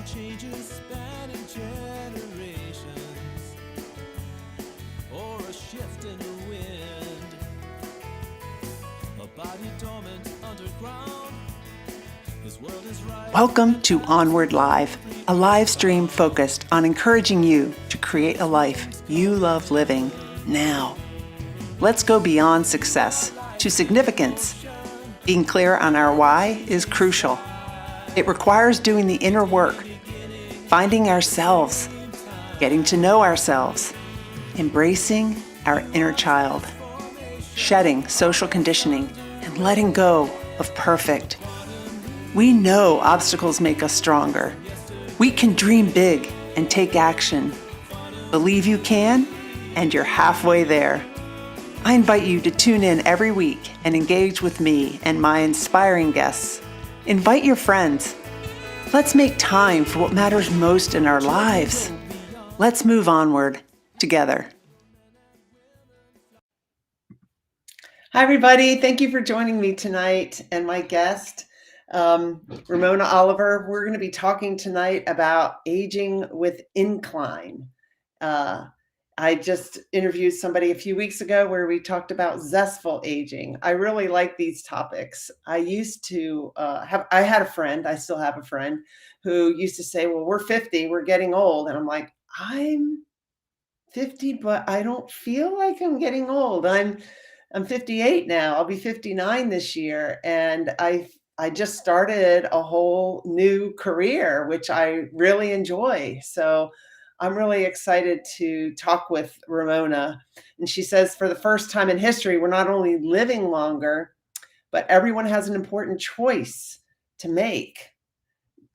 changes spanning generations, or a shift in the wind, a body dormant underground. This world is right. Welcome to Onward Live, a live stream focused on encouraging you to create a life you love living now. Let's go beyond success to significance. Being clear on our why is crucial. It requires doing the inner work, finding ourselves, getting to know ourselves, embracing our inner child, shedding social conditioning, and letting go of perfect. We know obstacles make us stronger. We can dream big and take action. Believe you can, and you're halfway there. I invite you to tune in every week and engage with me and my inspiring guests. Invite your friends. Let's make time for what matters most in our lives. Let's move onward together. Hi, everybody. Thank you for joining me tonight and my guest, Ramona Oliver. We're going to be talking tonight about aging with Incline. I just interviewed somebody a few weeks ago where we talked about zestful aging. I really like these topics. I used to I had a friend, I still have a friend, who used to say, well, we're 50, we're getting old. And I'm like, I'm 50, but I don't feel like I'm getting old. I'm 58 now. I'll be 59 this year. And I just started a whole new career, which I really enjoy. So I'm really excited to talk with Ramona. And she says, for the first time in history, we're not only living longer, but everyone has an important choice to make,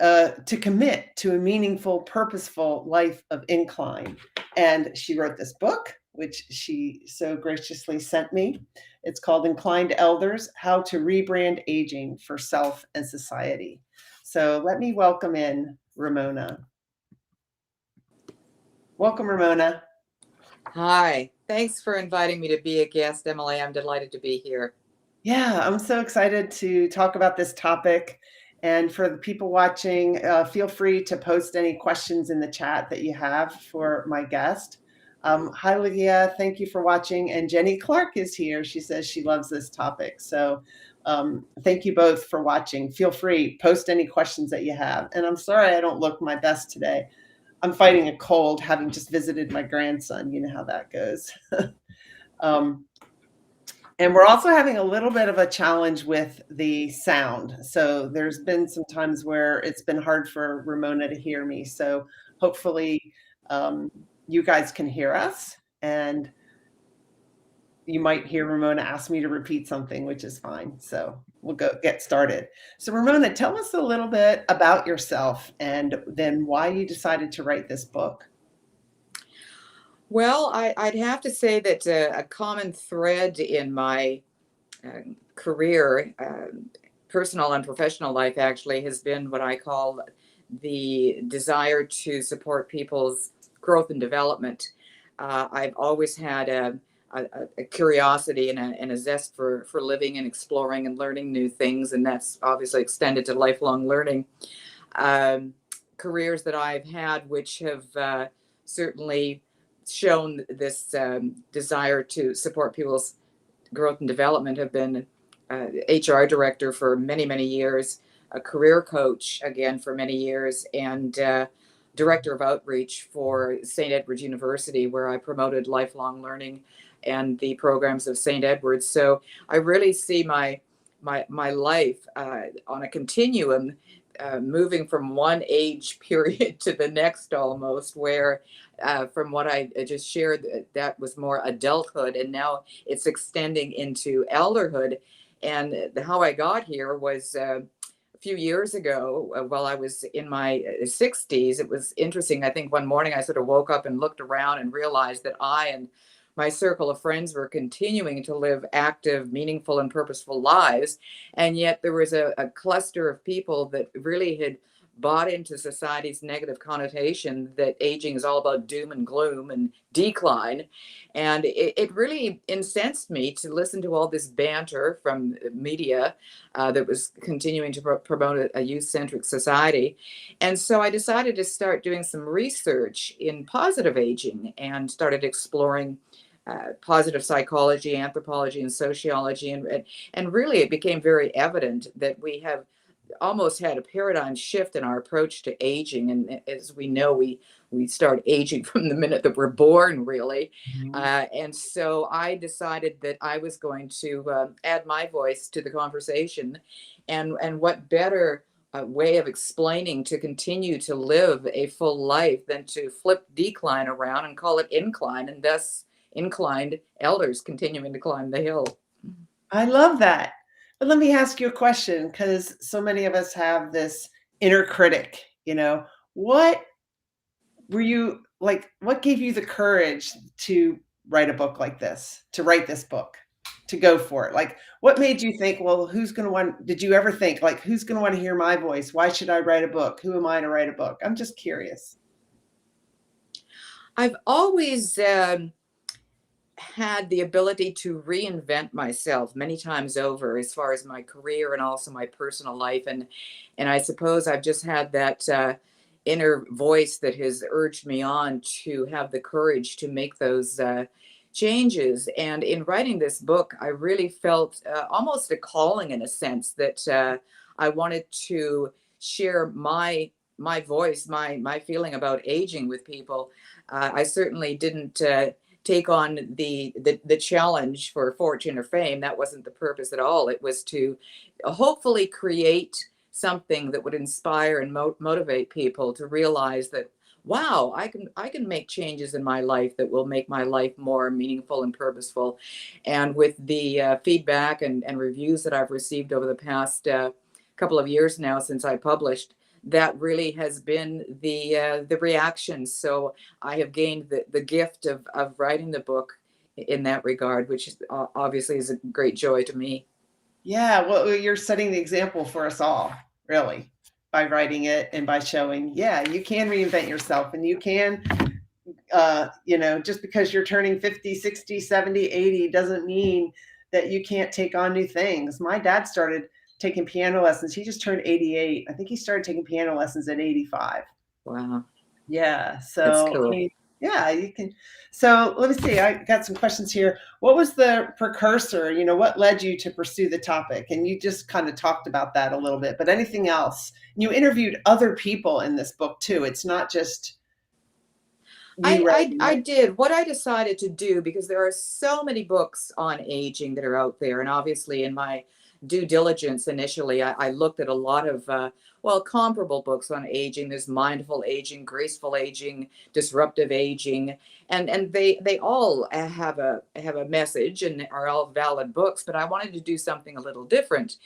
to commit to a meaningful, purposeful life of Incline. And she wrote this book, which she so graciously sent me. It's called Inclined Elders, How to Rebrand Aging for Self and Society. So let me welcome in Ramona. Welcome, Ramona. Hi, thanks for inviting me to be a guest, Emily. I'm delighted to be here. Yeah, I'm so excited to talk about this topic. And for the people watching, feel free to post any questions in the chat that you have for my guest. Hi, Lydia. Thank you for watching. And Jenny Clark is here. She says she loves this topic. So thank you both for watching. Feel free, post any questions that you have. And I'm sorry I don't look my best today. I'm fighting a cold, having just visited my grandson. You know how that goes. And we're also having a little bit of a challenge with the sound. So there's been some times where it's been hard for Ramona to hear me. So hopefully you guys can hear us. And you might hear Ramona ask me to repeat something, which is fine. So we'll get started. So Ramona, tell us a little bit about yourself and then why you decided to write this book. Well, I'd have to say that a common thread in my career, personal and professional life, actually, has been what I call the desire to support people's growth and development. I've always had a curiosity and a zest for living and exploring and learning new things, and that's obviously extended to lifelong learning. Careers that I've had which have certainly shown this desire to support people's growth and development have been HR director for many, many years, a career coach again for many years, and director of outreach for St. Edward's University, where I promoted lifelong learning and the programs of St. Edward's. So I really see my life on a continuum, moving from one age period to the next almost, where from what I just shared, that was more adulthood, and now it's extending into elderhood. And how I got here was a few years ago, while I was in my 60s. It was interesting. I think one morning I sort of woke up and looked around and realized that I and my circle of friends were continuing to live active, meaningful, and purposeful lives. And yet there was a cluster of people that really had bought into society's negative connotation that aging is all about doom and gloom and decline. And it really incensed me to listen to all this banter from media that was continuing to promote a youth-centric society. And so I decided to start doing some research in positive aging and started exploring positive psychology, anthropology, and sociology. And really, it became very evident that we have almost had a paradigm shift in our approach to aging. And as we know, we start aging from the minute that we're born, really. And so I decided that I was going to add my voice to the conversation. And what better way of explaining to continue to live a full life than to flip decline around and call it incline, and thus inclined elders continuing to climb the hill. I love that. But let me ask you a question, because so many of us have this inner critic, what were you like, what gave you the courage to write a book like this, to write this book, to go for it? Like, what made you think, well, did you ever think, like, who's going to want to hear my voice? Why should I write a book? Who am I to write a book? I'm just curious. I've always had the ability to reinvent myself many times over, as far as my career and also my personal life. And I suppose I've just had that inner voice that has urged me on to have the courage to make those changes. And in writing this book, I really felt almost a calling, in a sense, that I wanted to share my voice, my feeling about aging with people. I certainly didn't take on the challenge for fortune or fame. That wasn't the purpose at all. It was to hopefully create something that would inspire and motivate people to realize that, wow, I can make changes in my life that will make my life more meaningful and purposeful. And with the feedback and reviews that I've received over the past couple of years now since I published, that really has been the reaction. So I have gained the gift of writing the book in that regard, which obviously is a great joy to me. Yeah, well, you're setting the example for us all, really, by writing it and by showing, yeah, you can reinvent yourself, and you can, just because you're turning 50, 60, 70, 80 doesn't mean that you can't take on new things. My dad started taking piano lessons. He just turned 88. I think he started taking piano lessons at 85. Wow. Yeah. So, That's cool. yeah, you can. So let me see. I got some questions here. What was the precursor? What led you to pursue the topic? And you just kind of talked about that a little bit, but anything else? You interviewed other people in this book too. It's not just you writing it. I did. What I decided to do, because there are so many books on aging that are out there, and obviously in my due diligence initially, I looked at a lot of comparable books on aging. There's mindful aging, graceful aging, disruptive aging, and they all have a message and are all valid books. But I wanted to do something a little different.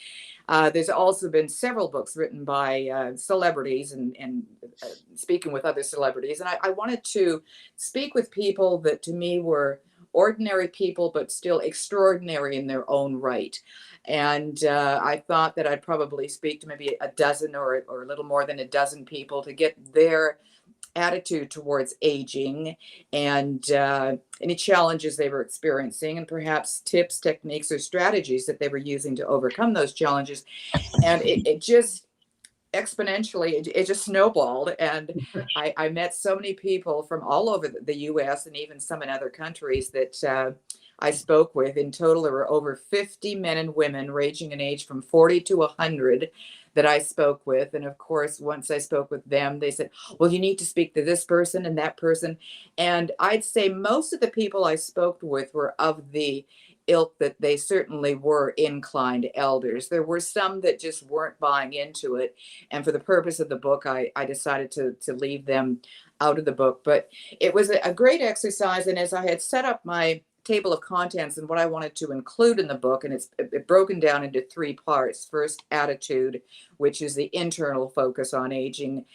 There's also been several books written by celebrities and speaking with other celebrities, and I wanted to speak with people that to me were ordinary people, but still extraordinary in their own right. And I thought that I'd probably speak to maybe a dozen or a little more than a dozen people to get their attitude towards aging and any challenges they were experiencing, and perhaps tips, techniques, or strategies that they were using to overcome those challenges. And it just exponentially, it just snowballed. And I met so many people from all over the US and even some in other countries that I spoke with. In total, there were over 50 men and women ranging in age from 40 to 100 that I spoke with. And of course, once I spoke with them, they said, well, you need to speak to this person and that person. And I'd say most of the people I spoke with were of the ilk that they certainly were inclined elders. There were some that just weren't buying into it. And for the purpose of the book, I decided to leave them out of the book. But it was a great exercise. And as I had set up my table of contents and what I wanted to include in the book, and it's broken down into three parts. First, attitude, which is the internal focus on aging,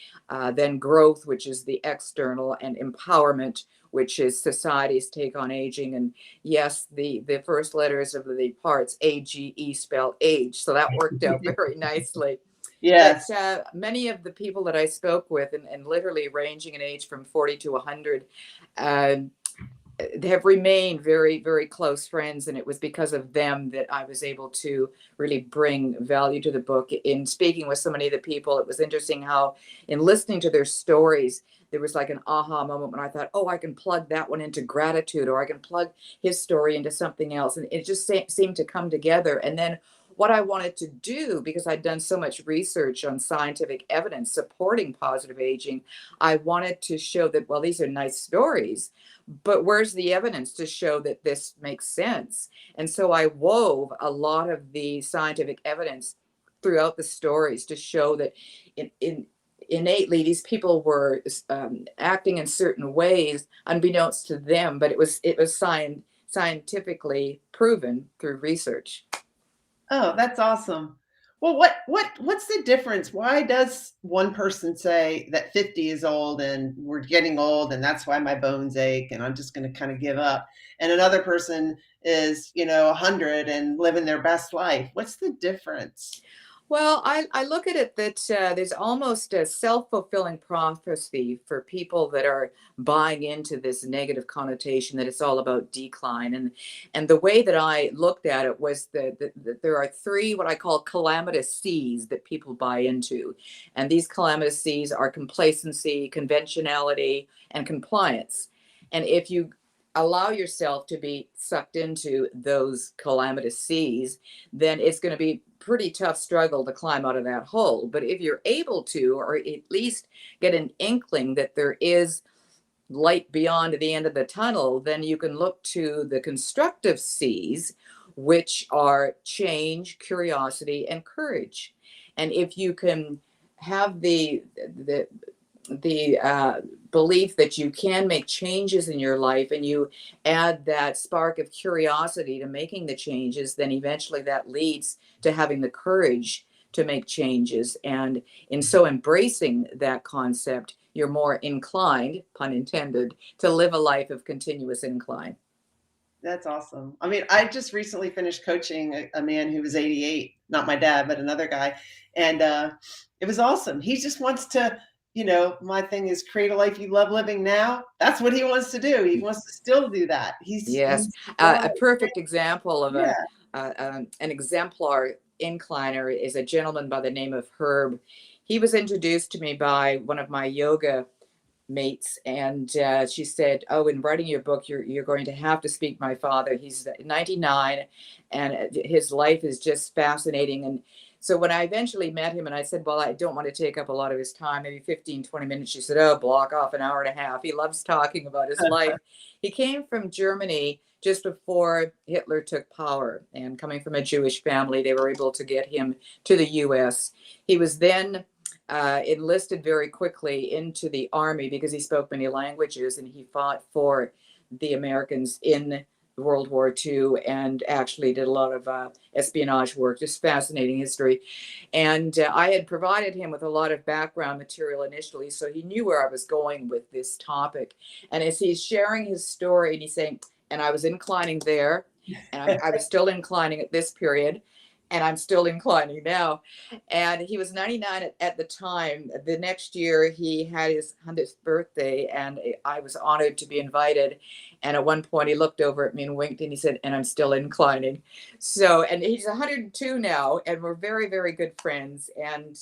then growth, which is the external, and empowerment, which is society's take on aging. And yes, the first letters of the parts, AGE, spell age, so that worked out very nicely. Yes. But many of the people that I spoke with, and literally ranging in age from 40 to 100, uh, they have remained very, very close friends. And it was because of them that I was able to really bring value to the book. In speaking with so many of the people, it was interesting how, in listening to their stories, there was like an aha moment when I thought, oh, I can plug that one into gratitude, or I can plug his story into something else. And it just seemed to come together. And then what I wanted to do, because I'd done so much research on scientific evidence supporting positive aging, I wanted to show that, well, these are nice stories, but where's the evidence to show that this makes sense? And so I wove a lot of the scientific evidence throughout the stories to show that innately these people were acting in certain ways unbeknownst to them, but it was scientifically proven through research. Oh, that's awesome. Well, what's the difference? Why does one person say that 50 is old and we're getting old and that's why my bones ache and I'm just going to kind of give up? And another person is, 100 and living their best life. What's the difference? Well, I look at it that there's almost a self-fulfilling prophecy for people that are buying into this negative connotation that it's all about decline. And the way that I looked at it was that there are three what I call calamitous C's that people buy into. And these calamitous C's are complacency, conventionality, and compliance. And if you allow yourself to be sucked into those calamitous C's, then it's going to be pretty tough struggle to climb out of that hole. But if you're able to, or at least get an inkling that there is light beyond the end of the tunnel, then you can look to the constructive C's, which are change, curiosity, and courage. And if you can have the belief that you can make changes in your life, and you add that spark of curiosity to making the changes, then eventually that leads to having the courage to make changes. And in so embracing that concept, you're more inclined, pun intended, to live a life of continuous incline. That's awesome. I mean, I just recently finished coaching a man who was 88, not my dad, but another guy. And it was awesome. He just wants to, my thing is create a life you love living now. That's what he wants to do. He wants to still do that. Yes, He's strong. a perfect example of Yeah. an exemplar incliner is a gentleman by the name of Herb. He was introduced to me by one of my yoga mates, and she said, "Oh, in writing your book, you're going to have to speak my father. He's 99, and his life is just fascinating." And so when I eventually met him and I said, "Well, I don't want to take up a lot of his time, maybe 15, 20 minutes," she said, "Oh, block off an hour and a half. He loves talking about his life." He came from Germany just before Hitler took power, and coming from a Jewish family, they were able to get him to the US. He was then enlisted very quickly into the army because he spoke many languages, and he fought for the Americans in World War II and actually did a lot of espionage work. Just fascinating history. And I had provided him with a lot of background material initially, so he knew where I was going with this topic. And as he's sharing his story, and he's saying, and I was inclining there, and I was still inclining at this period, and I'm still inclining now. And he was 99 at the time. The next year, he had his 100th birthday, and I was honored to be invited. And at one point, he looked over at me and winked, and he said, "And I'm still inclining." So, and he's 102 now, and we're very, very good friends. And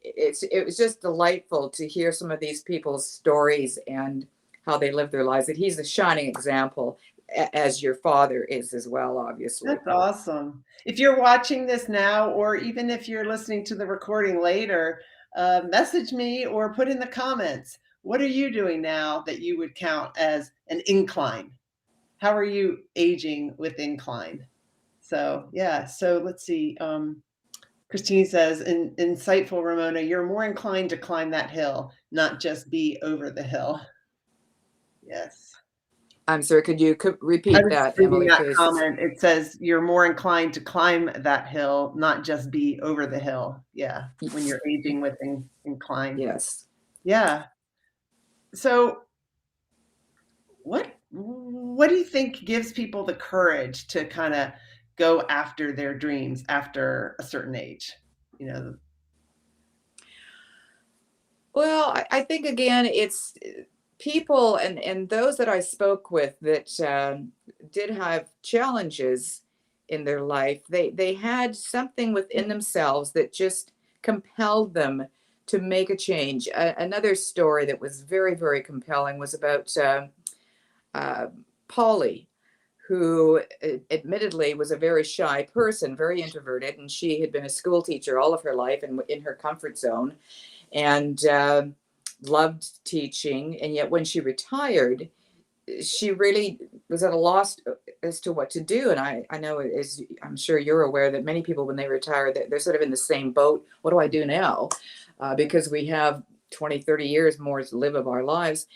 it was just delightful to hear some of these people's stories and how they live their lives. And he's a shining example, as your father is as well, obviously. That's awesome. If you're watching this now, or even if you're listening to the recording later, message me or put in the comments, what are you doing now that you would count as an incline? How are you aging with incline? So, yeah. So let's see. Christine says, insightful, Ramona, you're more inclined to climb that hill, not just be over the hill. Yes. I'm sorry, could you I repeat was that, reading Emily, that please? comment. It says you're more inclined to climb that hill, not just be over the hill. Yeah, when you're aging with incline. Yes. Yeah. So what do you think gives people the courage to kind of go after their dreams after a certain age? You know, Well, I think again, it's people and those that I spoke with that did have challenges in their life. They had something within themselves that just compelled them to make a change. Another story that was very, very compelling was about uh, Polly, who admittedly was a very shy person, very introverted, and she had been a school teacher all of her life and in her comfort zone, and loved teaching. And yet, when she retired, she really was at a loss as to what to do. And I know, as I'm sure you're aware, that many people, when they retire, they're sort of in the same boat. What do I do now? Because we have 20, 30 years more to live of our lives.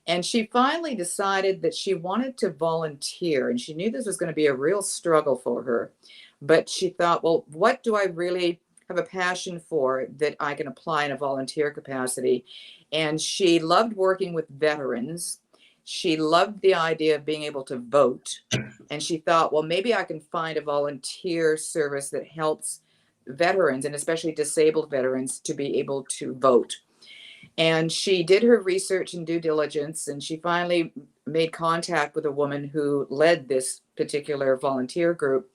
And she finally decided that she wanted to volunteer, and she knew this was going to be a real struggle for her. But she thought, well, what do I really have a passion for that I can apply in a volunteer capacity? And she loved working with veterans. She loved the idea of being able to vote. And she thought, well, maybe I can find a volunteer service that helps veterans, and especially disabled veterans, to be able to vote. And she did her research and due diligence, and she finally made contact with a woman who led this particular volunteer group.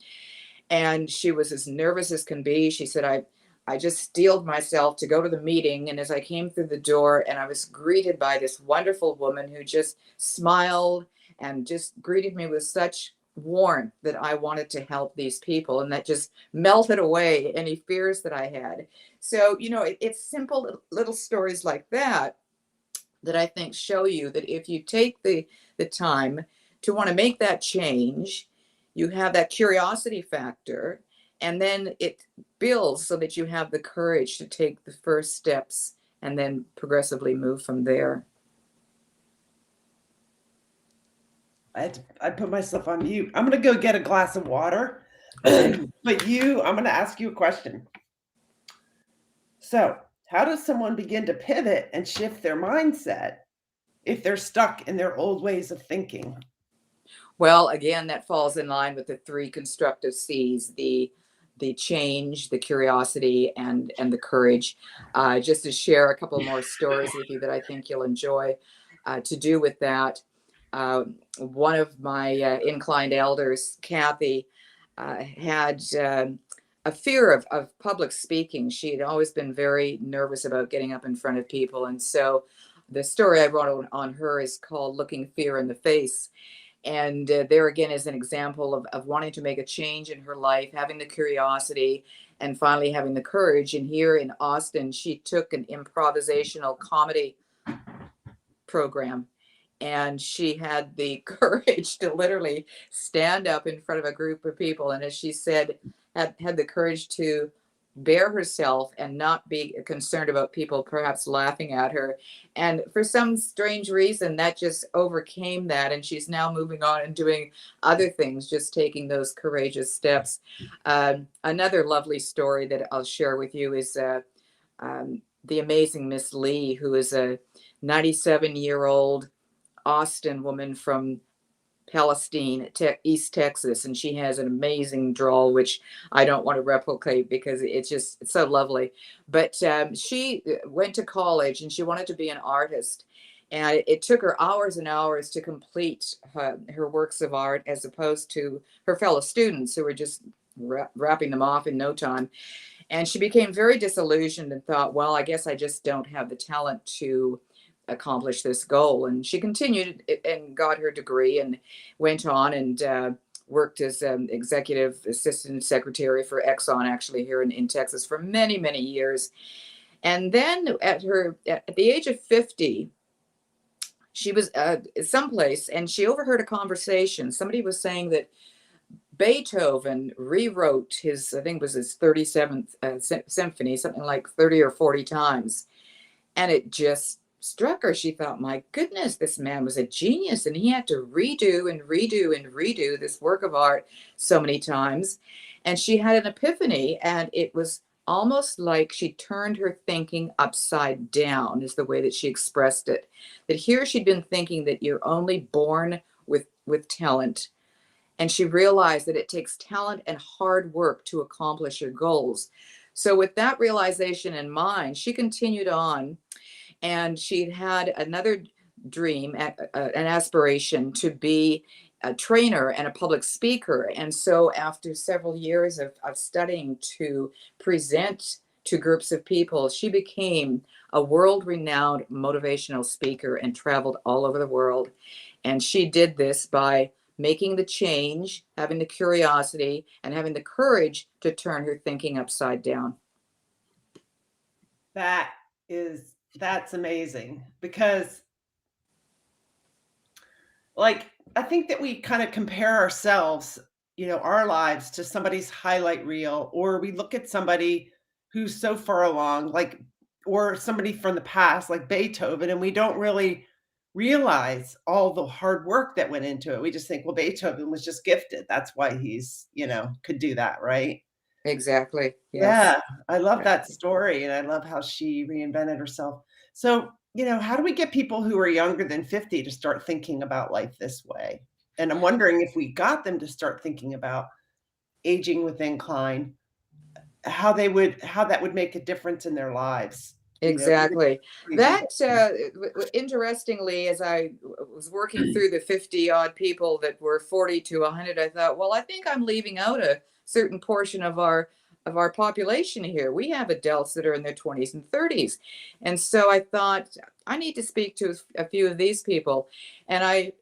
And she was as nervous as can be. She said, I just steeled myself to go to the meeting. And as I came through the door, and I was greeted by this wonderful woman who just smiled and just greeted me with such warmth, that I wanted to help these people. And that just melted away any fears that I had. So, it's simple little stories like that that I think show you that if you take the time to want to make that change, you have that curiosity factor, and then it builds so that you have the courage to take the first steps and then progressively move from there. I put myself on mute. I'm going to go get a glass of water. But I'm going to ask you a question. So, how does someone begin to pivot and shift their mindset if they're stuck in their old ways of thinking? Well, again, that falls in line with the three constructive C's: the change, the curiosity, and the courage. Just to share a couple more stories with you that I think you'll enjoy to do with that. One of my inclined elders, Kathy, had a fear of public speaking. She had always been very nervous about getting up in front of people. And so the story I wrote on her is called Looking Fear in the Face. And there again is an example of wanting to make a change in her life, having the curiosity, and finally having the courage. And here in Austin, she took an improvisational comedy program, and she had the courage to literally stand up in front of a group of people. And as she said, had the courage to bear herself and not be concerned about people perhaps laughing at her. And for some strange reason, that just overcame that. And she's now moving on and doing other things, just taking those courageous steps. Another lovely story that I'll share with you is the amazing Miss Lee, who is a 97-year-old Austin woman from Palestine, East Texas, and she has an amazing drawl, which I don't want to replicate because it's so lovely. But she went to college and she wanted to be an artist, and it took her hours and hours to complete her works of art, as opposed to her fellow students who were just wrapping them off in no time. And she became very disillusioned and thought, well, I guess I just don't have the talent to accomplish this goal. And she continued and got her degree and went on and worked as an executive assistant secretary for Exxon, actually here in Texas, for many, many years. And then at the age of 50, she was someplace and she overheard a conversation. Somebody was saying that Beethoven rewrote his, I think it was his 37th symphony, something like 30 or 40 times. And it just struck her. She thought, my goodness, this man was a genius, and he had to redo and redo and redo this work of art so many times. And she had an epiphany, and it was almost like she turned her thinking upside down, is the way that she expressed it. That here she'd been thinking that you're only born with talent. And she realized that it takes talent and hard work to accomplish your goals. So with that realization in mind, she continued on And she'd had another dream, an aspiration to be a trainer and a public speaker. And so after several years of studying to present to groups of people, she became a world-renowned motivational speaker and traveled all over the world. And she did this by making the change, having the curiosity, and having the courage to turn her thinking upside down. That's amazing, because like, I think that we kind of compare ourselves, our lives to somebody's highlight reel, or we look at somebody who's so far along, like, or somebody from the past, like Beethoven, and we don't really realize all the hard work that went into it. We just think, well, Beethoven was just gifted. That's why he's, could do that, right? Exactly. Yes. Yeah, I love that story, and I love how she reinvented herself. So, how do we get people who are younger than 50 to start thinking about life this way? And I'm wondering, if we got them to start thinking about aging with Incline, how that would make a difference in their lives. Exactly. Crazy. That, interestingly, as I was working through the 50 odd people that were 40 to 100, I thought, well, I think I'm leaving out a certain portion of our population here. We have adults that are in their 20s and 30s. And so I thought, I need to speak to a few of these people. And I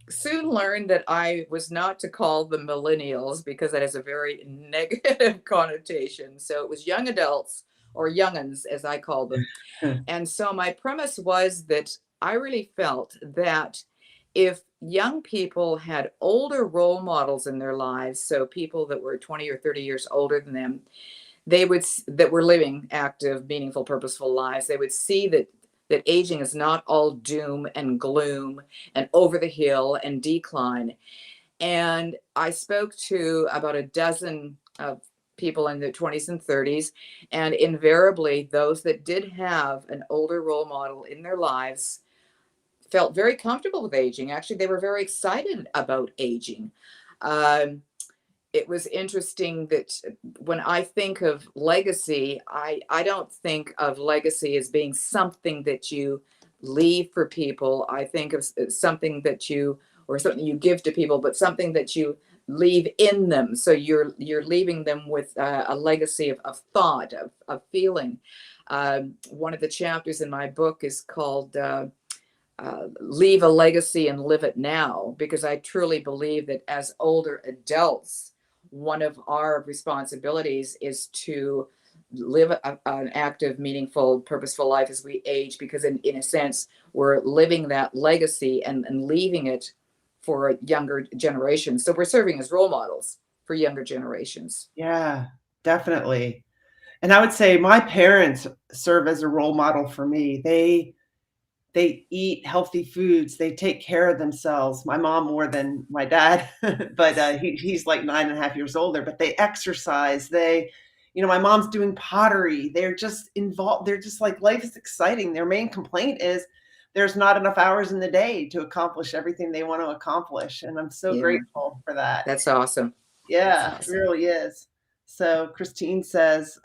soon learned that I was not to call them millennials, because that has a very negative connotation. So it was young adults, or young'uns, as I call them. And so my premise was that I really felt that if young people had older role models in their lives, so people that were 20 or 30 years older than them, that were living active, meaningful, purposeful lives, they would see that aging is not all doom and gloom and over the hill and decline. And I spoke to about a dozen of people in their 20s and 30s, and invariably those that did have an older role model in their lives felt very comfortable with aging. Actually, they were very excited about aging. It was interesting that when I think of legacy, I don't think of legacy as being something that you leave for people. I think of something that you, or something you give to people, but something that you leave in them. So you're leaving them with a legacy of thought, of feeling. One of the chapters in my book is called Leave a Legacy and Live It Now, because I truly believe that as older adults, one of our responsibilities is to live an active, meaningful, purposeful life as we age, because in a sense, we're living that legacy and leaving it for younger generations. So we're serving as role models for younger generations. Yeah, definitely. And I would say my parents serve as a role model for me. They eat healthy foods. They take care of themselves. My mom more than my dad, but he's like 9.5 years older. But they exercise. My mom's doing pottery. They're just involved. They're just like, life is exciting. Their main complaint is there's not enough hours in the day to accomplish everything they want to accomplish. And I'm so grateful for that. That's awesome. Yeah, That's awesome. It really is. So Christine says,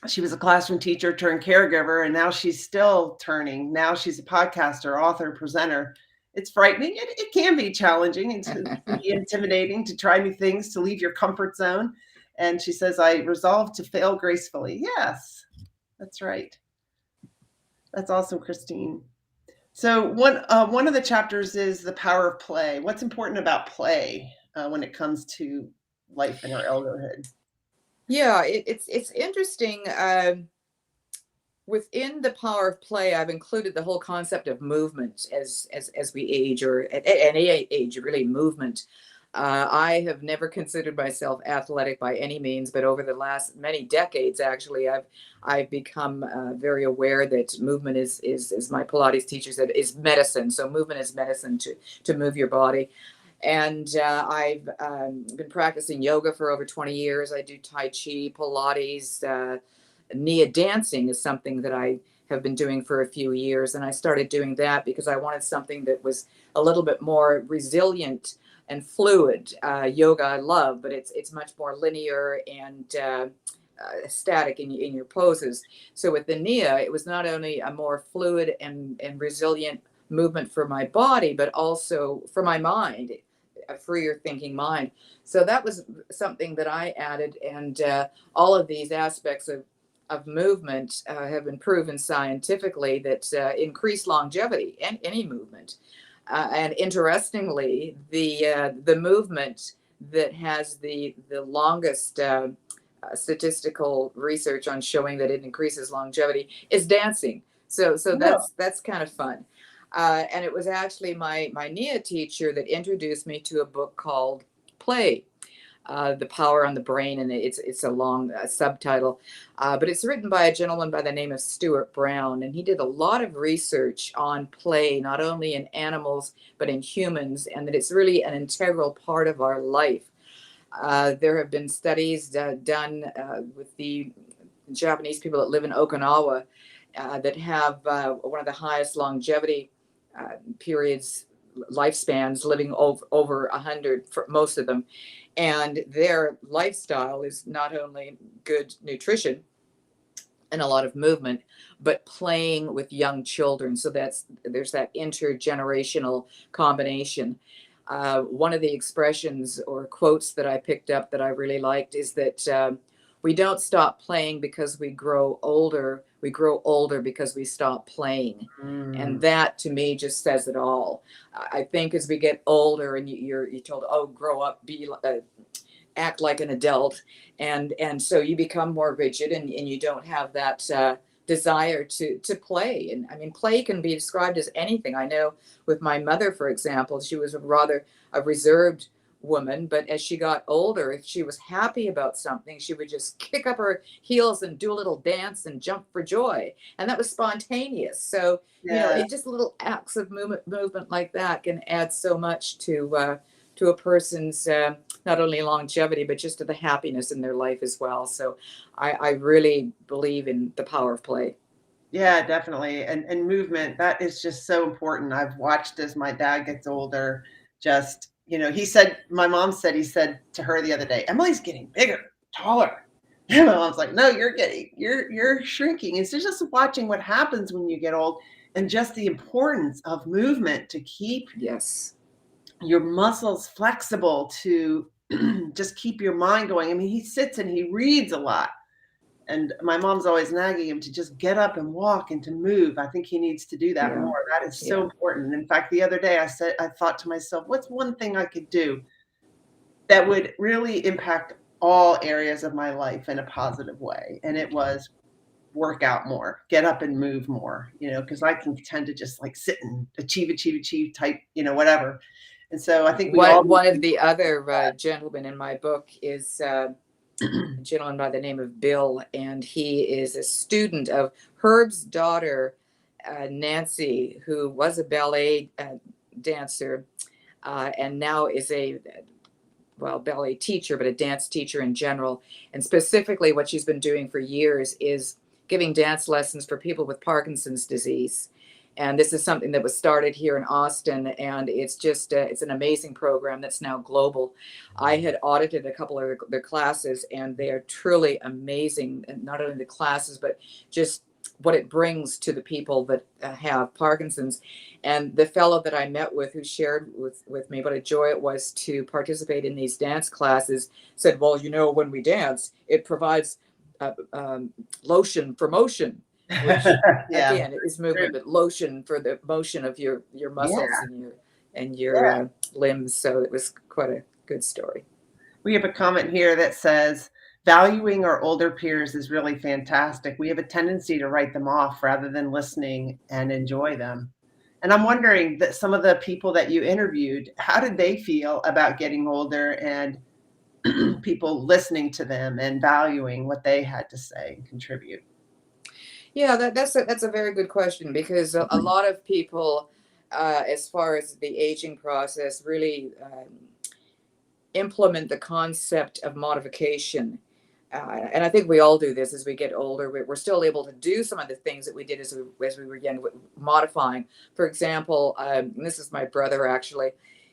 she was a classroom teacher turned caregiver, and now she's still turning. Now she's a podcaster, author, presenter. It's frightening. It can be challenging. It can be intimidating to try new things, to leave your comfort zone. And she says, I resolved to fail gracefully. Yes, that's right. That's awesome, Christine. So one of the chapters is the power of play. What's important about play when it comes to life in our elderhood? Yeah, it's interesting. Within the power of play, I've included the whole concept of movement as we age, or at any age, really movement. I have never considered myself athletic by any means, but over the last many decades, actually, I've become very aware that movement is, as my Pilates teacher said, is medicine. So movement is medicine to move your body. And I've been practicing yoga for over 20 years. I do Tai Chi, Pilates, Nia dancing is something that I have been doing for a few years. And I started doing that because I wanted something that was a little bit more resilient and fluid. Yoga I love, but it's much more linear and static in your poses. So with the Nia, it was not only a more fluid and resilient movement for my body, but also for my mind, a freer thinking mind. So that was something that I added, and all of these aspects of movement have been proven scientifically that increase longevity in any movement. And interestingly, the movement that has the longest statistical research on showing that it increases longevity is dancing. So that's kind of fun. And it was actually my Nia teacher that introduced me to a book called Play, The Power on the Brain, and it's a long subtitle, but it's written by a gentleman by the name of Stuart Brown, and he did a lot of research on play, not only in animals but in humans, and that it's really an integral part of our life. There have been studies done with the Japanese people that live in Okinawa that have one of the highest longevity periods, lifespans, living over 100 for most of them. And their lifestyle is not only good nutrition and a lot of movement, but playing with young children. So there's that intergenerational combination. One of the expressions or quotes that I picked up that I really liked is that we don't stop playing because we grow older. We grow older because we stop playing. And that to me just says it all. I think as we get older and you're told, oh, grow up, act like an adult. And so you become more rigid and you don't have that desire to play. And I mean, play can be described as anything. I know with my mother, for example, she was rather a reserved woman, but as she got older, if she was happy about something, she would just kick up her heels and do a little dance and jump for joy, and that was spontaneous. So it just little acts of movement like that can add so much to a person's not only longevity but just to the happiness in their life as well. So I really believe in the power of play. Yeah, definitely. And movement, that is just so important. I've watched as my dad gets older, just, my mom said, he said to her the other day, Emily's getting bigger, taller. And my mom's like, no, you're shrinking. It's just watching what happens when you get old and just the importance of movement to keep your muscles flexible, to just keep your mind going. I mean, he sits and he reads a lot. And my mom's always nagging him to just get up and walk and to move. I think he needs to do that more. That is so important. In fact, the other day I thought to myself, what's one thing I could do that would really impact all areas of my life in a positive way? And it was work out more, get up and move more, because I can tend to just like sit and achieve type, whatever. And so I think one of the other gentlemen in my book is a gentleman by the name of Bill, and he is a student of Herb's daughter, Nancy, who was a ballet dancer and now is a ballet teacher, but a dance teacher in general. And specifically what she's been doing for years is giving dance lessons for people with Parkinson's disease. And this is something that was started here in Austin, and it's just it's an amazing program that's now global. I had audited a couple of their classes, and they are truly amazing. And not only the classes, but just what it brings to the people that have Parkinson's. And the fellow that I met with, who shared with me what a joy it was to participate in these dance classes, said, well, when we dance, it provides lotion for motion. Which again is movement, but lotion for the motion of your muscles and your limbs. So it was quite a good story. We have a comment here that says, valuing our older peers is really fantastic. We have a tendency to write them off rather than listening and enjoy them. And I'm wondering that some of the people that you interviewed, how did they feel about getting older and people listening to them and valuing what they had to say and contribute? Yeah, that's a very good question, because a lot of people, as far as the aging process, really implement the concept of modification. And I think we all do this as we get older. We're still able to do some of the things that we did as we were young, modifying. For example, this is my brother, actually.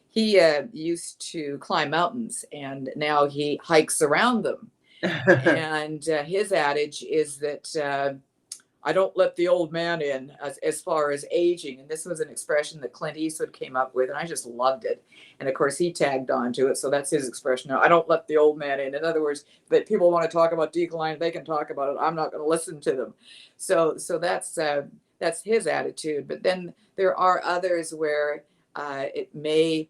He used to climb mountains, and now he hikes around them. And his adage is that I don't let the old man in as far as aging. And this was an expression that Clint Eastwood came up with, and I just loved it. And of course, he tagged on to it. So that's his expression. I don't let the old man in. In other words, that people want to talk about decline, they can talk about it. I'm not going to listen to them. So that's his attitude. But then there are others where it may,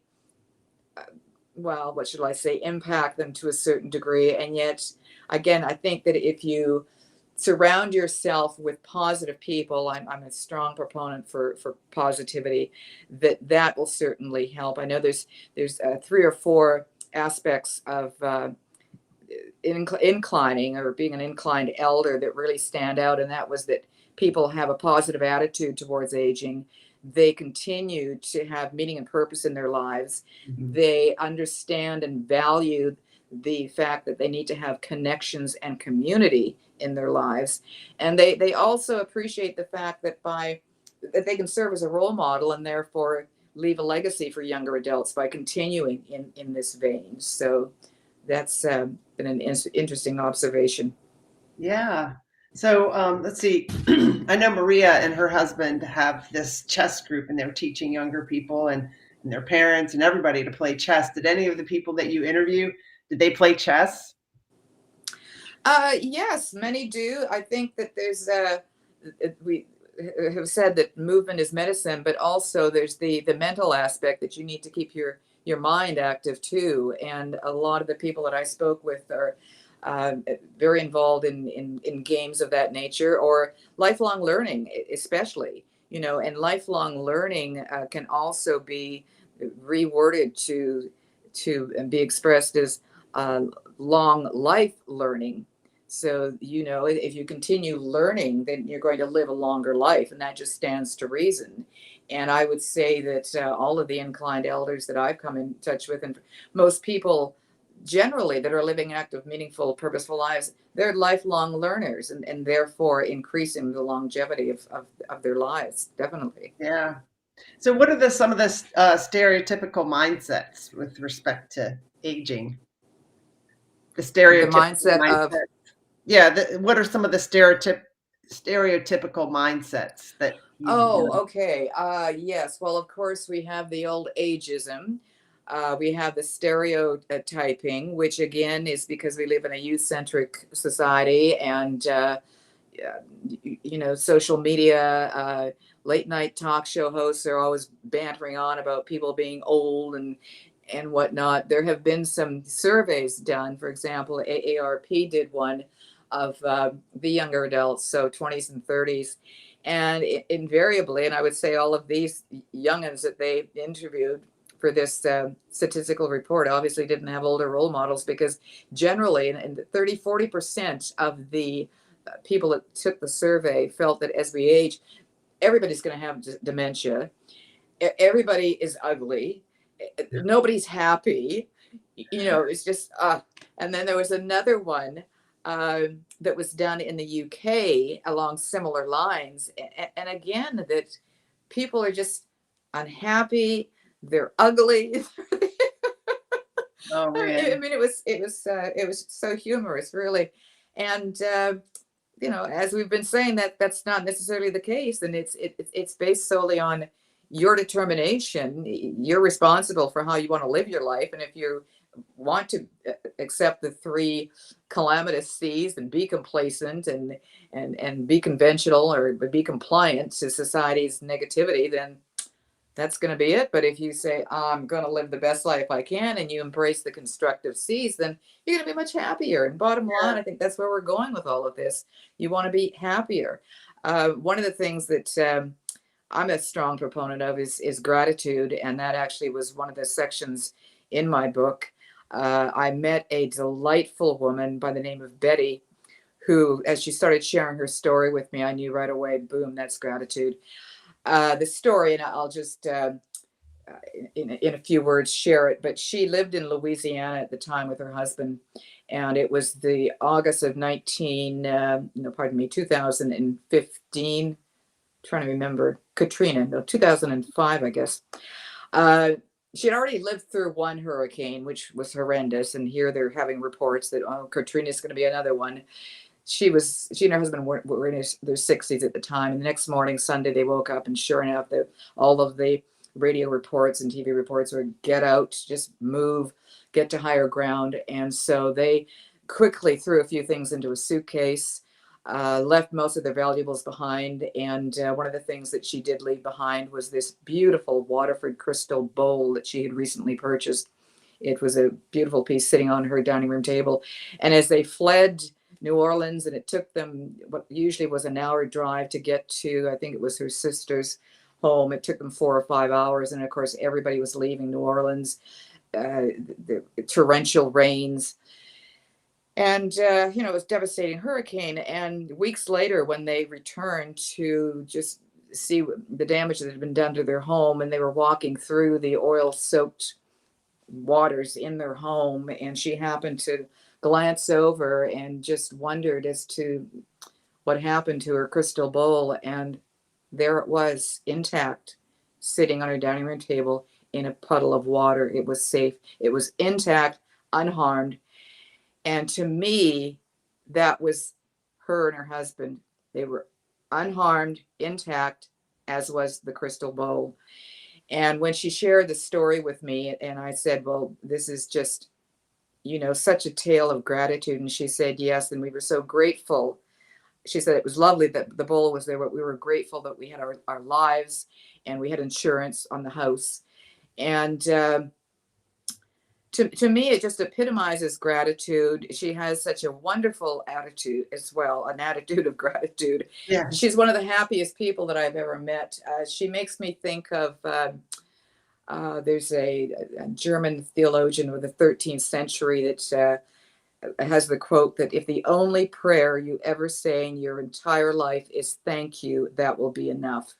well, what should I say, impact them to a certain degree. And yet, again, I think that if you surround yourself with positive people, I'm a strong proponent for positivity, that will certainly help. I know there's 3 or 4 aspects of inclining, or being an inclined elder, that really stand out, and that was that people have a positive attitude towards aging. They continue to have meaning and purpose in their lives. Mhm. They understand and value the fact that they need to have connections and community in their lives. And they also appreciate the fact that that they can serve as a role model, and therefore leave a legacy for younger adults by continuing in this vein. So that's been an interesting observation. Yeah. So let's see. I know Maria and her husband have this chess group, and they're teaching younger people and their parents and everybody to play chess. Did any of the people that you interview, did they play chess? Yes, many do. I think that there's we have said that movement is medicine, but also there's the mental aspect, that you need to keep your mind active too. And a lot of the people that I spoke with are very involved in games of that nature, or lifelong learning, especially. And lifelong learning can also be reworded to be expressed as uh, long life learning. So, if you continue learning, then you're going to live a longer life, and that just stands to reason. And I would say that all of the inclined elders that I've come in touch with, and most people generally that are living active, meaningful, purposeful lives, they're lifelong learners, and therefore increasing the longevity of their lives, definitely. Yeah. So what are some of the stereotypical mindsets with respect to aging? The The stereotypical mindset of, mindset. Yeah. What are some of the stereotypical mindsets that oh, you? okay. Yes. Well, of course, we have the old ageism. We have the stereotyping, which again is because we live in a youth-centric society, and social media, late night talk show hosts are always bantering on about people being old and whatnot. There have been some surveys done. For example, AARP did one of the younger adults, so 20s and 30s. And invariably, and I would say all of these youngins that they interviewed for this statistical report obviously didn't have older role models, because generally, and 30-40% of the people that took the survey felt that as we age, everybody's going to have dementia. Everybody is ugly. Nobody's happy. It's just, and then there was another one that was done in the UK along similar lines. And again, that people are just unhappy. They're ugly. Oh I man. mean, it was so humorous, really. And as we've been saying, that's not necessarily the case, and it's based solely on your determination. You're responsible for how you want to live your life, and if you want to accept the 3 calamitous C's and be complacent and be conventional, or be compliant to society's negativity, then that's going to be it. But if you say, I'm going to live the best life I can, and you embrace the constructive C's, then you're going to be much happier. And bottom line, I think that's where we're going with all of this. You want to be happier. One of the things that I'm a strong proponent of is gratitude. And that actually was one of the sections in my book. I met a delightful woman by the name of Betty, who, as she started sharing her story with me, I knew right away, boom, that's gratitude. The story, and I'll just, in a few words, share it. But she lived in Louisiana at the time with her husband, and it was the August of 2015. Trying to remember, Katrina, no, 2005, I guess. she had already lived through one hurricane, which was horrendous. And here they're having reports that, oh, Katrina's going to be another one. She and her husband were in their 60s at the time. And the next morning, Sunday, they woke up, and sure enough, all of the radio reports and TV reports were get out, just move, get to higher ground. And so they quickly threw a few things into a suitcase, left most of their valuables behind. And one of the things that she did leave behind was this beautiful Waterford crystal bowl that she had recently purchased. It was a beautiful piece sitting on her dining room table. And as they fled New Orleans, and it took them what usually was an hour drive to get to, I think it was her sister's home. It took them 4 or 5 hours. And of course, everybody was leaving New Orleans, the torrential rains. And, it was a devastating hurricane. And weeks later, when they returned to just see the damage that had been done to their home, and they were walking through the oil-soaked waters in their home, and she happened to glance over and just wondered as to what happened to her crystal bowl. And there it was, intact, sitting on her dining room table in a puddle of water. It was safe. It was intact, unharmed. And to me, that was her and her husband. They were unharmed, intact, as was the crystal bowl. And when she shared the story with me, and I said, well, this is just, such a tale of gratitude. And she said, yes. And we were so grateful. She said it was lovely that the bowl was there, but we were grateful that we had our lives, and we had insurance on the house. And to me, it just epitomizes gratitude. She has such a wonderful attitude as well, an attitude of gratitude. Yeah. She's one of the happiest people that I've ever met. She makes me think of, there's a German theologian of the 13th century that has the quote that if the only prayer you ever say in your entire life is thank you, that will be enough.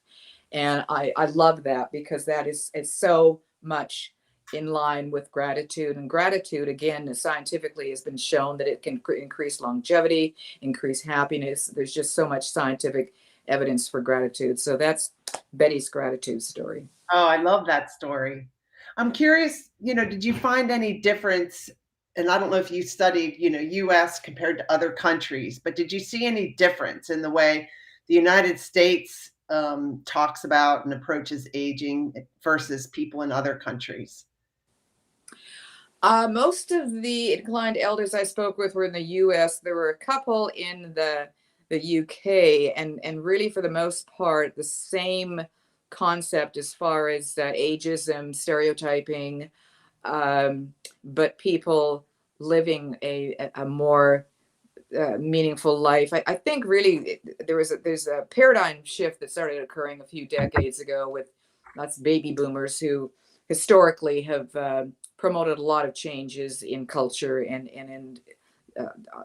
And I love that, because that is so much in line with gratitude. And gratitude, again, scientifically has been shown that it can increase longevity, increase happiness. There's just so much scientific evidence for gratitude. So that's Betty's gratitude story. Oh, I love that story. I'm curious, did you find any difference? And I don't know if you studied, US compared to other countries, but did you see any difference in the way the United States talks about and approaches aging versus people in other countries? Most of the inclined elders I spoke with were in the US. There were a couple in the UK, and really for the most part, the same concept as far as ageism, stereotyping, but people living a more meaningful life. I think really there's a paradigm shift that started occurring a few decades ago with lots of baby boomers who historically have promoted a lot of changes in culture and in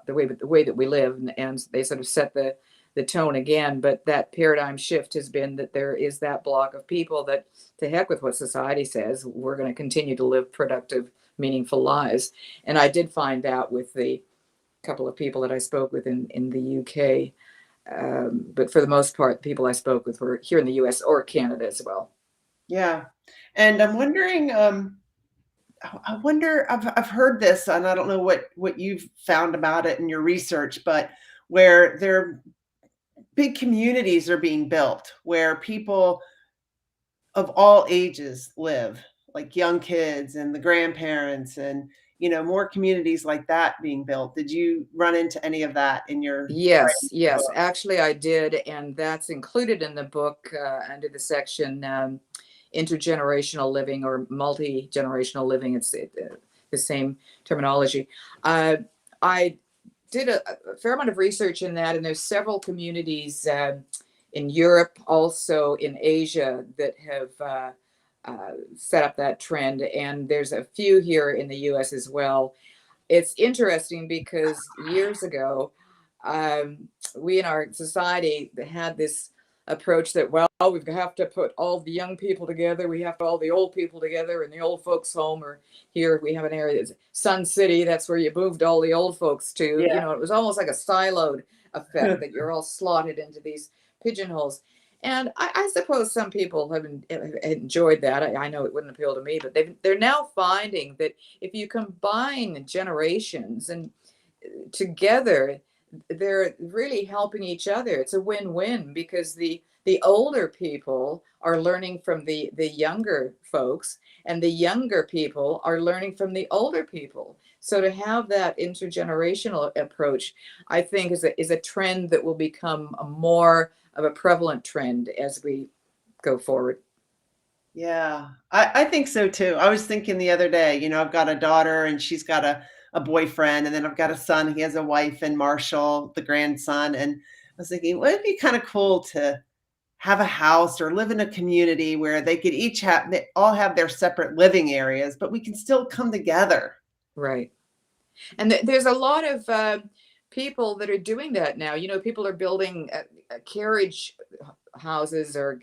the way that we live, and they sort of set the tone again. But that paradigm shift has been that there is that block of people that, to heck with what society says, we're going to continue to live productive, meaningful lives. And I did find that with the couple of people that I spoke with in the UK. But for the most part, the people I spoke with were here in the US or Canada as well. Yeah. And I'm wondering, I've heard this, and I don't know what you've found about it in your research, but where there big communities are being built where people of all ages live, like young kids and the grandparents, and more communities like that being built. Did you run into any of that in your Yes, book? actually I did, and that's included in the book under the section intergenerational living or multi-generational living. It's the same terminology. I did a fair amount of research in that, and there's several communities in Europe, also in Asia, that have set up that trend, and there's a few here in the US as well. It's interesting because years ago, we in our society had this approach that, well, we have to put all the young people together, we have to all the old people together in the old folks home, or here we have an area that's Sun City, that's where you moved all the old folks to. Yeah. It was almost like a siloed effect that you're all slotted into these pigeonholes. And I suppose some people have enjoyed that. I know it wouldn't appeal to me, but they're now finding that if you combine generations and together, they're really helping each other. It's a win-win because the older people are learning from the younger folks, and the younger people are learning from the older people. So to have that intergenerational approach, I think is a trend that will become a more of a prevalent trend as we go forward. Yeah, I think so too. I was thinking the other day, I've got a daughter and she's got a boyfriend, and then I've got a son, he has a wife, and Marshall, the grandson. And I was thinking, would it be kind of cool to have a house or live in a community where they all have their separate living areas, but we can still come together. Right. And there's a lot of people that are doing that now. People are building carriage houses or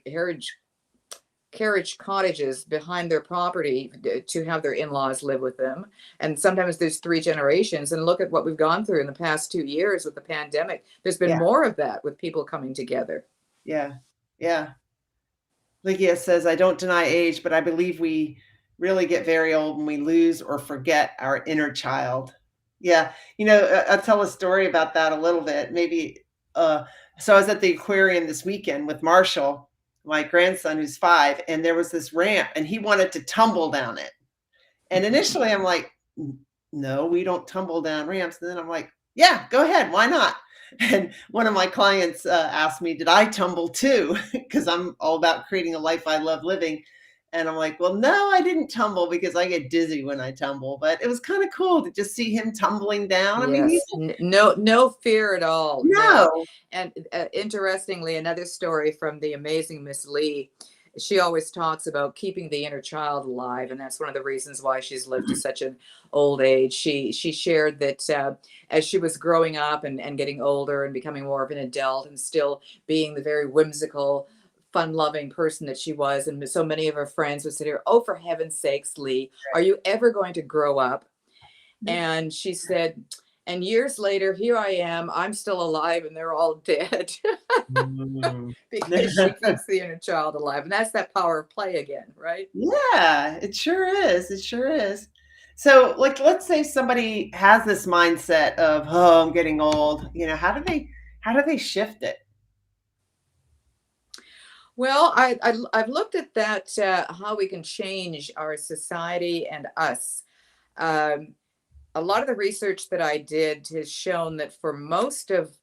carriage cottages behind their property to have their in-laws live with them. And sometimes there's 3 generations. And look at what we've gone through in the past 2 years with the pandemic. There's been Yeah, more of that with people coming together. yeah, yeah. Lygia says, I don't deny age, but I believe we really get very old when we lose or forget our inner child. Yeah. I'll tell a story about that a little bit. Maybe, so I was at the aquarium this weekend with Marshall, my grandson, who's 5, and there was this ramp and he wanted to tumble down it. And initially I'm like, no, we don't tumble down ramps. And then I'm like, yeah, go ahead. Why not? And one of my clients asked me, did I tumble too? Because I'm all about creating a life I love living. And I'm like, well, no, I didn't tumble because I get dizzy when I tumble. But it was kind of cool to just see him tumbling down. I mean, Yes, no fear at all. No. no. And interestingly, another story from the amazing Miss Lee. She always talks about keeping the inner child alive, and that's one of the reasons why she's lived to such an old age. She shared that as she was growing up and getting older and becoming more of an adult and still being the very whimsical, fun-loving person that she was, and so many of her friends would say to her, "Oh, for heaven's sakes, Lee, are you ever going to grow up?" And she said, and years later, here I am, I'm still alive and they're all dead Mm. because she keeps the inner child alive. And that's that power of play again, right? Yeah, it sure is. It sure is. So, like, let's say somebody has this mindset of, oh, I'm getting old. How do they shift it? Well, I've looked at that, how we can change our society and us. Um, a lot of the research that I did has shown that for most of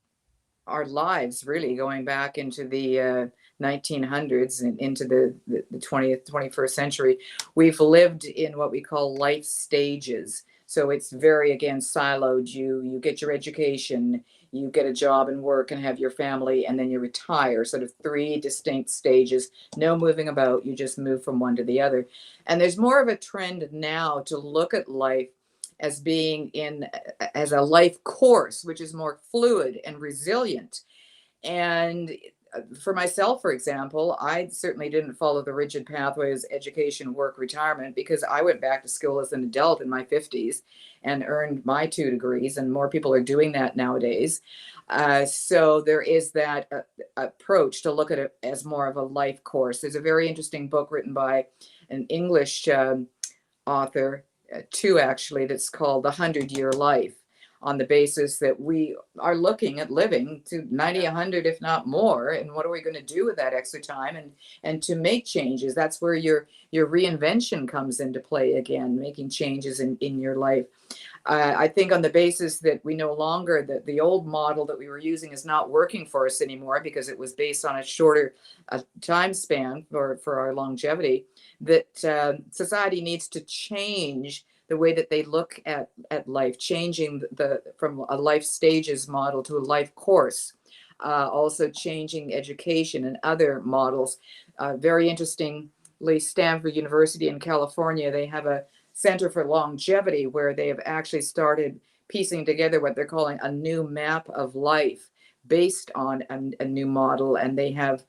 our lives, really going back into the 1900s and into the 20th, 21st century, we've lived in what we call life stages. So it's very, again, siloed. You get your education, you get a job and work and have your family, and then you retire. Sort of 3 distinct stages, no moving about. You just move from one to the other. And there's more of a trend now to look at life as being as a life course, which is more fluid and resilient. And for myself, for example, I certainly didn't follow the rigid pathways, education, work, retirement, because I went back to school as an adult in my 50s and earned my 2 degrees, and more people are doing that nowadays. So there is that approach to look at it as more of a life course. There's a very interesting book written by an English author, 2 actually, that's called The 100-Year Life, on the basis that we are looking at living to 90, 100, if not more. And what are we going to do with that extra time? And to make changes, that's where your reinvention comes into play again, making changes in your life. I think on the basis that we no longer, that the old model that we were using is not working for us anymore because it was based on a shorter time span for our longevity, that society needs to change the way that they look at life, changing from a life stages model to a life course, also changing education and other models. Very interestingly, Stanford University in California, they have a Center for Longevity where they have actually started piecing together what they're calling a new map of life based on a new model, and they have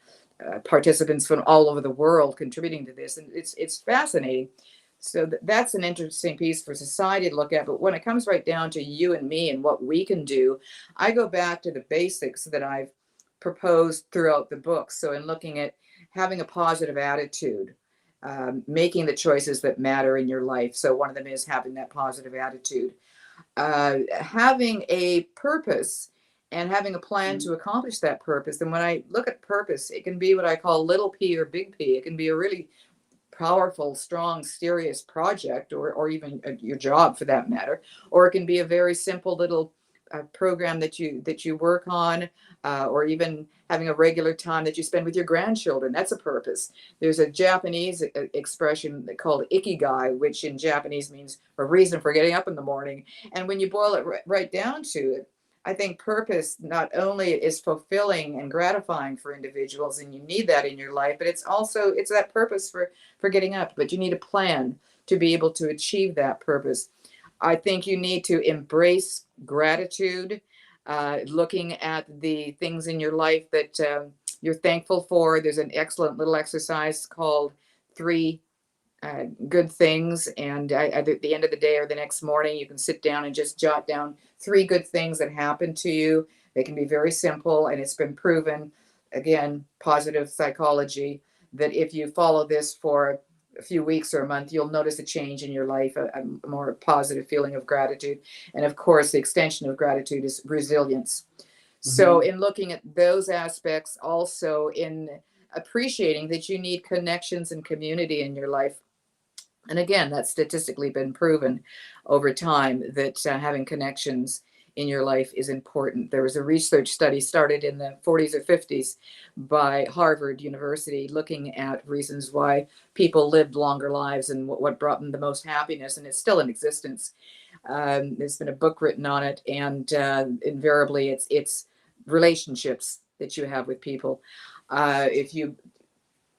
participants from all over the world contributing to this, and it's fascinating. So that's an interesting piece for society to look at. But when it comes right down to you and me and what we can do, I go back to the basics that I've proposed throughout the book. So in looking at having a positive attitude, making the choices that matter in your life. So one of them is having that positive attitude, having a purpose and having a plan to accomplish that purpose. And when I look at purpose, it can be what I call little p or big P. It can be a really powerful, strong, serious project, or even your job for that matter, or it can be a very simple little program that you work on, or even having a regular time that you spend with your grandchildren. That's a purpose. There's a Japanese expression called ikigai, which in Japanese means a reason for getting up in the morning. And when you boil it right down to it, I think purpose not only is fulfilling and gratifying for individuals, and you need that in your life, but it's that purpose for getting up. But you need a plan to be able to achieve that purpose. I think you need to embrace gratitude, looking at the things in your life that you're thankful for. There's an excellent little exercise called 3 good things. And at the end of the day or the next morning, you can sit down and just jot down 3 good things that happened to you. They can be very simple, and it's been proven, again, positive psychology, that if you follow this for a few weeks or a month, you'll notice a change in your life, a more positive feeling of gratitude. And of course, the extension of gratitude is resilience. So in looking at those aspects, also in appreciating that you need connections and community in your life. And again, that's statistically been proven over time that having connections in your life is important. There was a research study started in the 40s or 50s by Harvard University looking at reasons why people lived longer lives and what brought them the most happiness, and it's still in existence. There's been a book written on it, and invariably it's relationships that you have with people. If you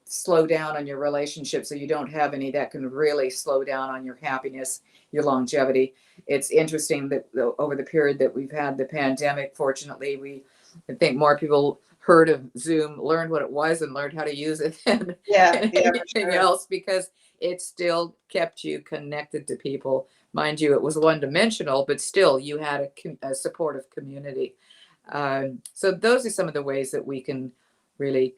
slow down on your relationship so you don't have any, that can really slow down on your happiness, your longevity. It's interesting that over the period that we've had the pandemic, fortunately, I think more people heard of Zoom, learned what it was, and learned how to use it than anything else, because it still kept you connected to people. Mind you, it was one-dimensional, but still you had a supportive community. So those are some of the ways that we can really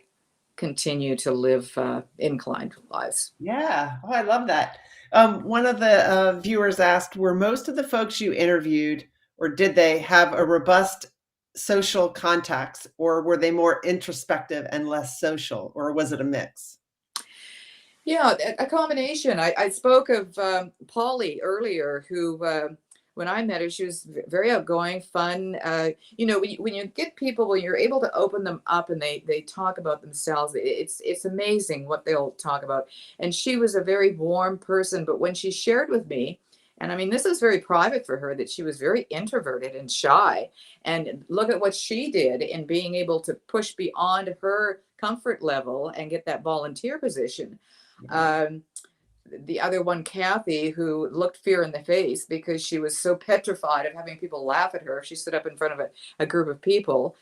continue to live inclined lives. Yeah. Oh, I love that. One of the viewers asked, were most of the folks you interviewed, or did they have a robust social contacts, or were they more introspective and less social, or was it a mix? Yeah, a combination. I spoke of Polly earlier, who when I met her, she was very outgoing, fun. When you get people, when you're able to open them up and they talk about themselves, it's amazing what they'll talk about. And she was a very warm person, but when she shared with me, and I mean, this is very private for her, that she was very introverted and shy. And look at what she did in being able to push beyond her comfort level and get that volunteer position. The other one, Kathy, who looked fear in the face because she was so petrified of having people laugh at her if she stood up in front of a group of people.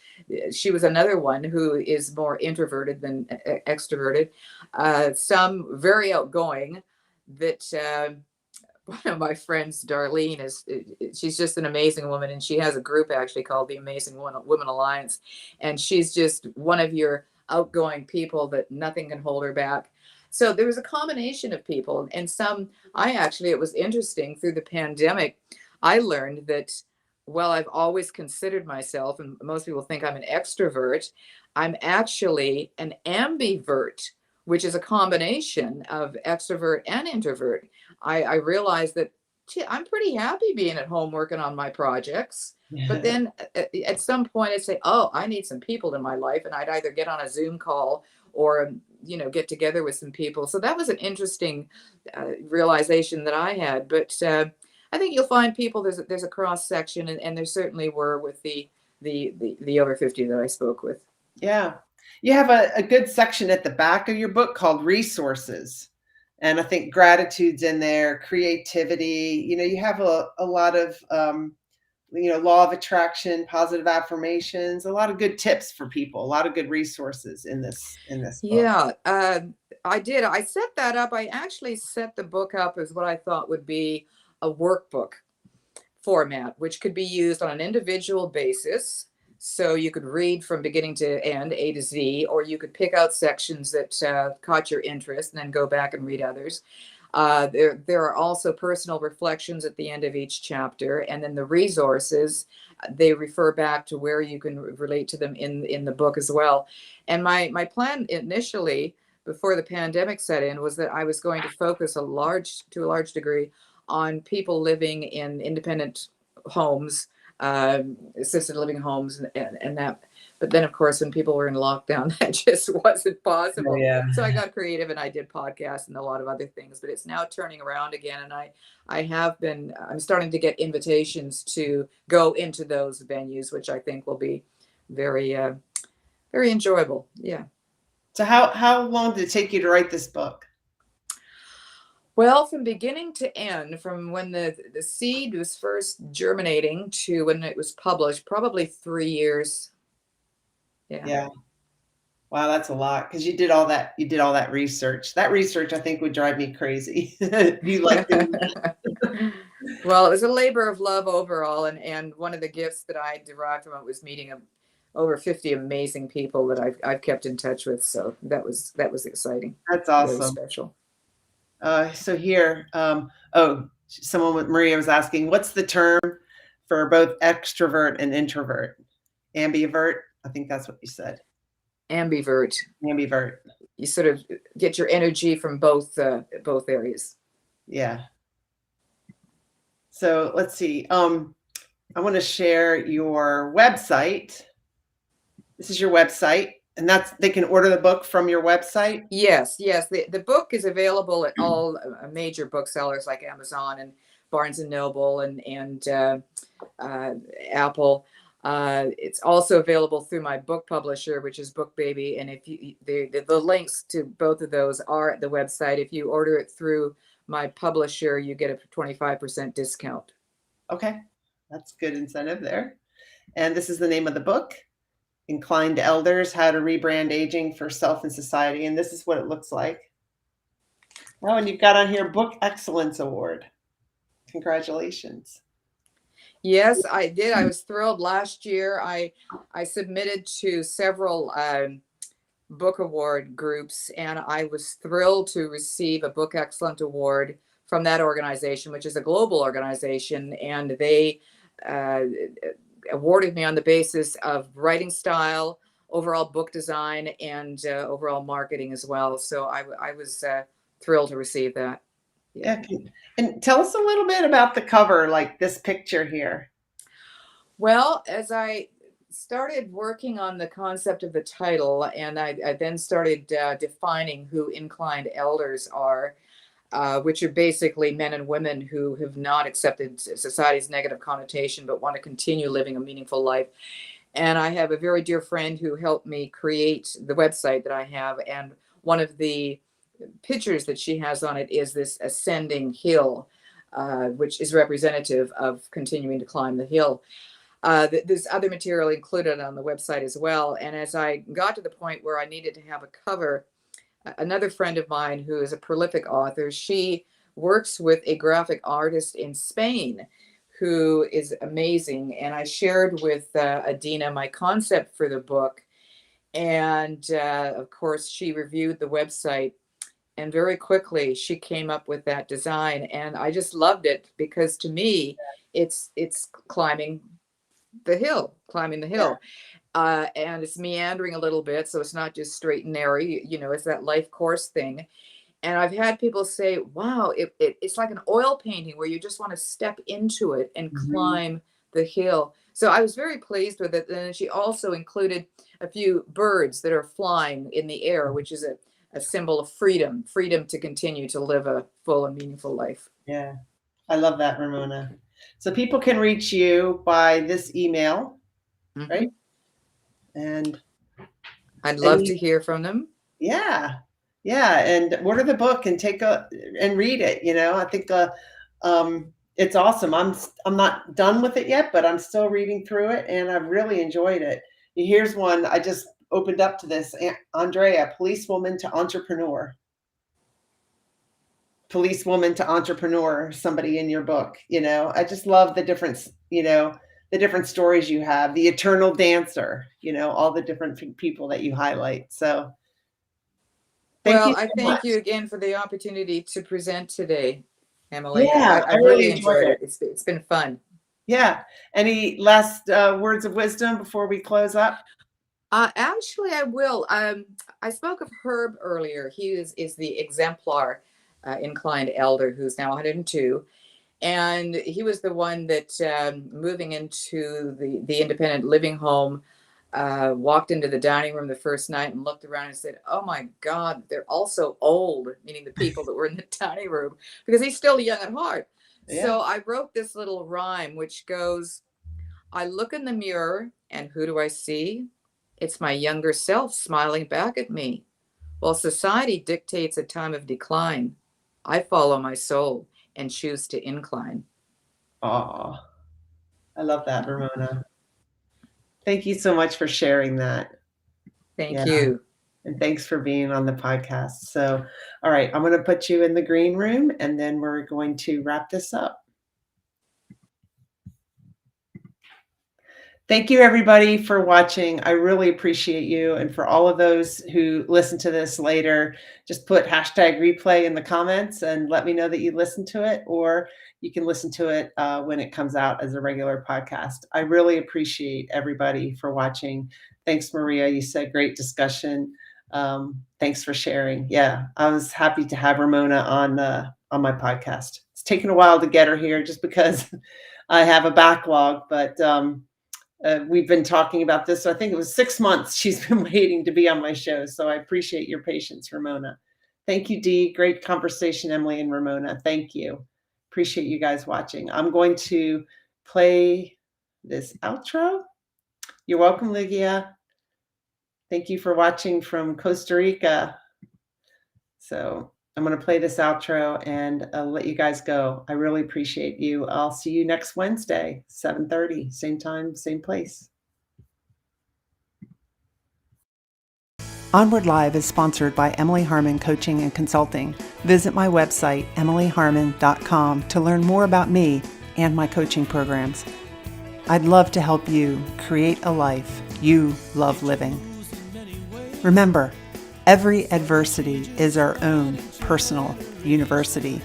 She was another one who is more introverted than extroverted. Some very outgoing. That one of my friends, Darlene, she's just an amazing woman, and she has a group actually called the Amazing Women Alliance, and she's just one of your outgoing people that nothing can hold her back. So there was a combination of people, and it was interesting, through the pandemic, I learned that, well, I've always considered myself, and most people think I'm an extrovert, I'm actually an ambivert, which is a combination of extrovert and introvert. I realized that, I'm pretty happy being at home working on my projects. But then at some point I'd say, oh, I need some people in my life. And I'd either get on a Zoom call or, get together with some people. So that was an interesting realization that I had. But I think you'll find people, there's a cross section, and there certainly were with the over 50 that I spoke with. Yeah. You have a good section at the back of your book called resources. And I think gratitude's in there, creativity, you have a lot of, law of attraction, positive affirmations, a lot of good tips for people, a lot of good resources in this book. Yeah, I did. I set that up. I actually set the book up as what I thought would be a workbook format, which could be used on an individual basis. So you could read from beginning to end, A to Z, or you could pick out sections that caught your interest and then go back and read others. There are also personal reflections at the end of each chapter, and then the resources, they refer back to where you can relate to them in the book as well. And my plan initially, before the pandemic set in, was that I was going to focus to a large degree on people living in independent homes, assisted living homes, and that. But then, of course, when people were in lockdown, that just wasn't possible. Yeah. So I got creative and I did podcasts and a lot of other things. But it's now turning around again, and I'm starting to get invitations to go into those venues, which I think will be very very enjoyable. Yeah. So how long did it take you to write this book? Well, from beginning to end, from when the seed was first germinating to when it was published, probably 3 years. Yeah. Yeah. Wow, that's a lot because you did all that research. That research I think would drive me crazy. You like doing that? Well, it was a labor of love overall, and one of the gifts that I derived from it was meeting over 50 amazing people that I've kept in touch with. So that was exciting. That's Very awesome. special. So here, someone with Maria was asking, what's the term for both extrovert and introvert? Ambivert? I think that's what you said. Ambivert. Ambivert. You sort of get your energy from both areas. Yeah. So let's see. I want to share your website. This is your website, and they can order the book from your website. Yes. The book is available at all major booksellers like Amazon and Barnes and Noble and Apple. It's also available through my book publisher, which is BookBaby, and if you the links to both of those are at the website. If you order it through my publisher, you get a 25% discount. Okay, that's good incentive there. And this is the name of the book, Incline to Elders: How to Rebrand Aging for Self and Society. And this is what it looks like. Oh, and you've got on here Book Excellence Award. Congratulations. Yes, I did. I was thrilled. Last year, I submitted to several book award groups, and I was thrilled to receive a Book Excellence Award from that organization, which is a global organization, and they awarded me on the basis of writing style, overall book design, and overall marketing as well. So I was thrilled to receive that. Yeah. And tell us a little bit about the cover, like this picture here. Well, as I started working on the concept of the title, and I then started defining who inclined elders are, which are basically men and women who have not accepted society's negative connotation but want to continue living a meaningful life. And I have a very dear friend who helped me create the website that I have, and one of the pictures that she has on it is this ascending hill, which is representative of continuing to climb the hill. There's other material included on the website as well. And as I got to the point where I needed to have a cover, another friend of mine who is a prolific author, she works with a graphic artist in Spain who is amazing. And I shared with Adina my concept for the book. And of course, she reviewed the website. And very quickly, she came up with that design. And I just loved it because to me, it's climbing the hill. And it's meandering a little bit. So it's not just straight and narrow, it's that life course thing. And I've had people say, wow, it's like an oil painting where you just want to step into it and climb the hill. So I was very pleased with it. And she also included a few birds that are flying in the air, which is a symbol of freedom to continue to live a full and meaningful life. Yeah, I love that, Ramona. So people can reach you by this email, right? And I'd love to hear from them. Yeah. And order the book and and read it. I think it's awesome. I'm not done with it yet, but I'm still reading through it, and I've really enjoyed it. Here's one I just opened up to this. Andrea, policewoman to entrepreneur. Policewoman to entrepreneur, somebody in your book. I just love the different the different stories you have, the eternal dancer, all the different people that you highlight. So thank you Well, I so much. thank you again for the opportunity to present today, Emily. Yeah, I I really really enjoyed enjoyed it. it. It's been fun. Yeah. Any last words of wisdom before we close up? Actually, I will. I spoke of Herb earlier. He is the exemplar inclined elder who's now 102. And he was the one that, moving into the independent living home, walked into the dining room the first night and looked around and said, "Oh my God, they're all so old," meaning the people that were in the dining room, because he's still young at heart. Yeah. So I wrote this little rhyme which goes, "I look in the mirror and who do I see? It's my younger self smiling back at me. While society dictates a time of decline, I follow my soul and choose to incline." Oh, I love that, Ramona. Thank you so much for sharing that. Thank Yeah. you. And thanks for being on the podcast. So, all right, I'm going to put you in the green room and then we're going to wrap this up. Thank you, everybody, for watching. I really appreciate you. And for all of those who listen to this later, just put #replay in the comments and let me know that you listened to it, or you can listen to it when it comes out as a regular podcast. I really appreciate everybody for watching. Thanks, Maria. You said great discussion. Thanks for sharing. Yeah, I was happy to have Ramona on my podcast. It's taken a while to get her here just because I have a backlog, but we've been talking about this. So I think it was 6 months she's been waiting to be on my show. So I appreciate your patience, Ramona. Thank you, Dee. Great conversation, Emily and Ramona. Thank you. Appreciate you guys watching. I'm going to play this outro. You're welcome, Ligia. Thank you for watching from Costa Rica. So I'm going to play this outro and let you guys go. I really appreciate you. I'll see you next Wednesday, 7:30, same time, same place. Onward Live is sponsored by Emily Harmon Coaching and Consulting. Visit my website, emilyharmon.com, to learn more about me and my coaching programs. I'd love to help you create a life you love living. Remember, every adversity is our own personal university.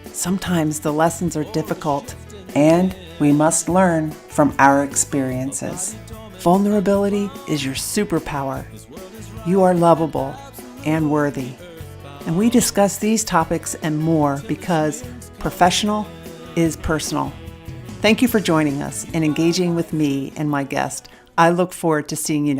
Sometimes the lessons are difficult, and we must learn from our experiences. Vulnerability is your superpower. You are lovable and worthy. And we discuss these topics and more because professional is personal. Thank you for joining us and engaging with me and my guest. I look forward to seeing you next